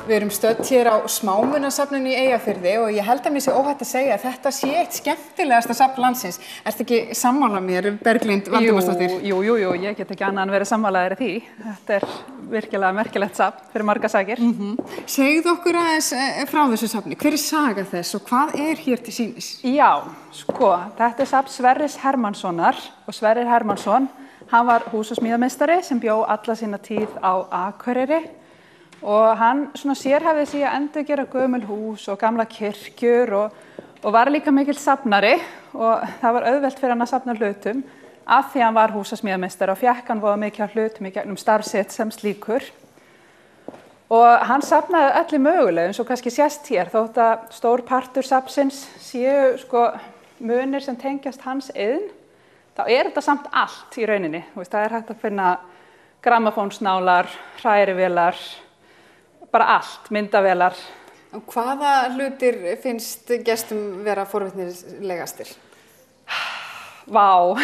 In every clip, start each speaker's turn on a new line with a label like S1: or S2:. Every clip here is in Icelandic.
S1: Við erum stödd hér á Smámunasafninu í Eyjafirði og ég held að mér sé óhætt að segja að þetta sé eitt skemmtilegasta safn landsins. Ertu ekki sammála mér, Berglind Valdimarsdóttir?
S2: Jú, ég get ekki annað en verið sammálaðir í því. Þetta virkilega merkilegt safn fyrir margar sakir.
S1: Segðu okkur aðeins frá þessu safni. Hver saga þess og hvað hér til sýnis?
S2: Já, sko, þetta safn Sverris Hermannssonar og Sverrir Hermannsson, hann var húsasmíðameistari sem bjó alla sína tíð á Akureyri. Og hann sérhæfði sig að endurgera gömul hús og gamla kirkjur og var líka mikill safnari og það var auðvelt fyrir hann að safna hlutum af því hann var húsasmíðameistari og fékk hann voða mikið af hlutum í gegnum starf sitt sem slíkur. Og hann safnaði öllu mögulegu eins og kannski sést hér þótt að stór partur safnsins séu munir sem tengjast hans iðn, þá þetta samt allt í rauninni. Það hægt að finna grammafónsnálar, hrærivélar, bara allt, myndavélar.
S1: Og hvaða hlutir finnst gestum vera forvitnislegastir?
S2: Vá,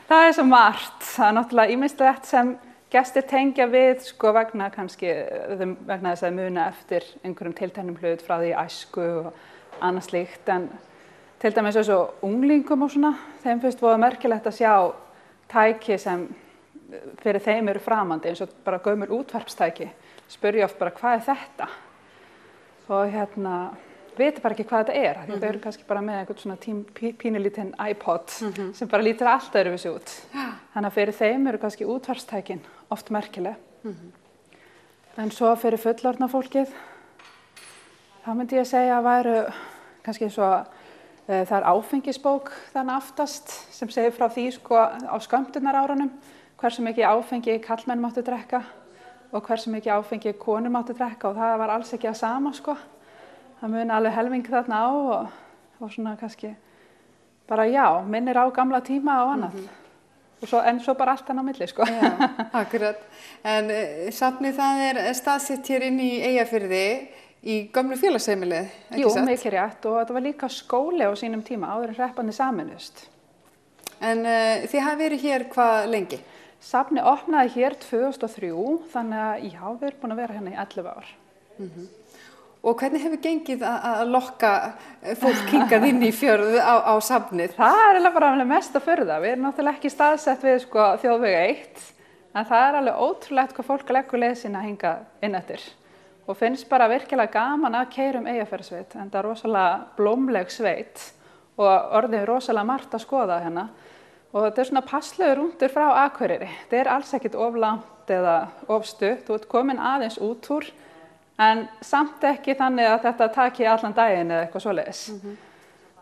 S2: það svo margt. Það náttúrulega ýmislegt sem gestir tengja við vegna þess að muna eftir einhverjum tilteknum hlut frá því æsku og annað slíkt. En til dæmis eins og unglingum og svona, þeim finnst voða merkilegt að sjá tæki sem fyrir þeim eru framandi eins og bara gömul útvarpstæki. Spurja oft bara hvað þetta? Og viti bara ekki hvað þetta því þau eru kannski bara með einhvern svona pínulítinn iPod sem bara lítur allt öðruvísi út. Þannig að fyrir þeim eru kannski útvarpstækin oft merkileg. En svo fyrir fullorðna fólkið, þá myndi ég segja að væru kannski það áfengisbók þannig aftast sem segir frá því á skömmtunarárunum hversu mikið áfengi karlmenn máttu drekka og hversu mikið áfengi konur máttu drekka og það var alls ekki að sama Það muni alveg helming þarna á og svona kannski bara minnir á gamla tíma og annað. En svo bara allt hann á milli
S1: Já, akkurat. En safnið það staðsett hér inn í Eyjafirði í gömlu félagsheimili, ekki
S2: Jú,
S1: satt?
S2: mikið rétt og þetta var líka skóli á sínum tíma áður en hrepparnir sameinuðust.
S1: En þið hafið verið hér hvað lengi?
S2: Safnið opnaði hér 2003, þannig að við erum búin að vera hérna í 11 ár.
S1: Og hvernig hefur gengið að lokka fólk hingað inn í fjörð á safnið?
S2: Það bara mest að furða. Við erum náttúrulega ekki staðsett við þjóðveg 1, en það alveg ótrúlegt hvað fólk leggur leið sína hingað inn eftir. Og finnst bara virkilega gaman að keyra Eyjafjarðarsveit, en það rosalega blómleg sveit og orðið rosalega margt að skoða hérna. Og þetta svona passlegur rúndur frá Akureyri. Þetta alls ekkert of langt eða of stutt. Þú ert komin aðeins út úr, en samt ekki þannig að þetta taki allan daginn eða eitthvað svoleiðis.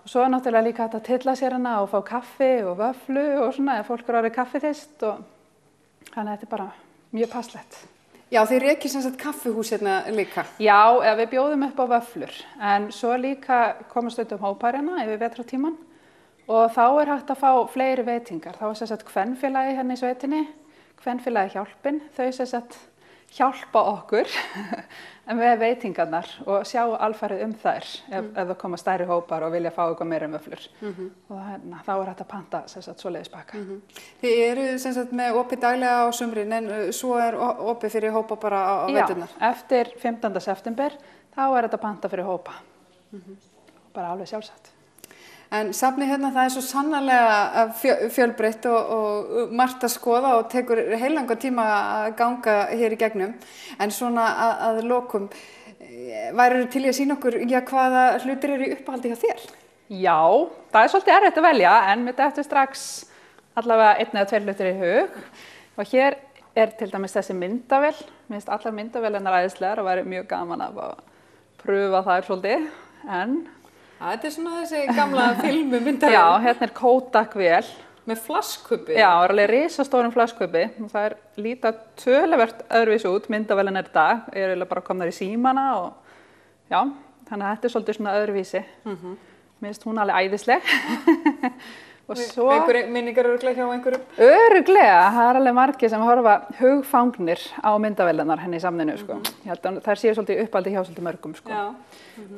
S2: Og svo náttúrulega líka hægt að tylla sér hana og fá kaffi og vöfflu og svona, ef fólk orðið kaffithist og þannig að þetta bara mjög passlegt.
S1: Já, þið rekið sem sagt kaffihús hérna líka?
S2: Já, við bjóðum upp á vöfflur, en svo líka komum stundum hópar hérna yfir vetrartímann. Og þá hægt að fá fleiri veitingar. Þá sem sagt kvenfélagi hérna í sveitinni, kvenfélagi Hjálpin, þau sem sagt hjálpa okkur með veitingarnar og sjá alfarið þær ef það koma stærri hópar og vilja fá eitthvað meira vöfflur. Og þá hægt að panta sem sagt svoleiðis pakka.
S1: Þið eru sem sagt með opið daglega á sumrin en svo opið fyrir hópa bara á veturnar?
S2: Já, eftir 15. september þá þetta panta fyrir hópa. Bara alveg sjálfsagt.
S1: En safnið hérna það svo sannarlega fjölbreytt og margt að skoða og tekur heilanga tíma að ganga hér í gegnum. En svona að lokum, værirðu til í að sýna okkur hvaða hlutir eru í uppáhaldi hjá þér?
S2: Já, það svolítið erfitt að velja en mér dettur strax allavega 1 eða 2 hlutir í hug. Og hér til dæmis þessi myndavél. Mér finnst allar myndavélarnar æðislegar og væri mjög gaman að pröfa þær svolítið.
S1: Þetta svona þessi gamla filmumyndavél.
S2: Já, hérna Kodak-vél.
S1: Með flaskkupi?
S2: Já, alveg risastórum flaskkupi. Það líta töluvert öðruvísi út, myndavélin í dag. Bara komnar í símana og já, þannig að þetta svolítið svona öðruvísi. Mér finnst hún alveg æðisleg.
S1: Einhverju minningar örugglega hjá einhverjum?
S2: Örugglega, það alveg margir sem horfa hugfangnir á myndavélarnar henni í safninu. Ég held að þær séu svolítið uppáldi hjá svolítið mörgum.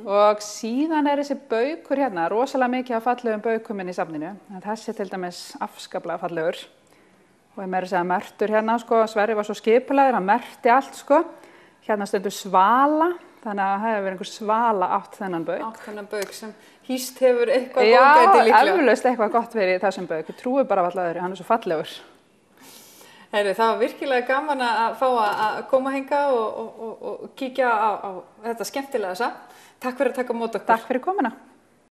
S2: Og síðan þessi baukur hérna, rosalega mikið af fallegum baukum inn í safninu. Þessi til dæmis afskaplega fallegur. Og ég meira að segja merktur hérna, Sverrir var svo skipulagður, hann merkti allt. hérna stendur svala, þannig að það hefur verið einhver svala átt þennan bauk.
S1: Átt þennan bauk sem hýst hefur eitthvað góðgæti líklega.
S2: Já, eflaust eitthvað gott verið í þessum bauk. Ég trúi bara varla öðru, hann er svo fallegur.
S1: Heyri, það var virkilega gaman að fá að koma hingað og kíkja á þetta skemmtilega safn. Takk fyrir að taka á móti okkur.
S2: Takk fyrir komuna.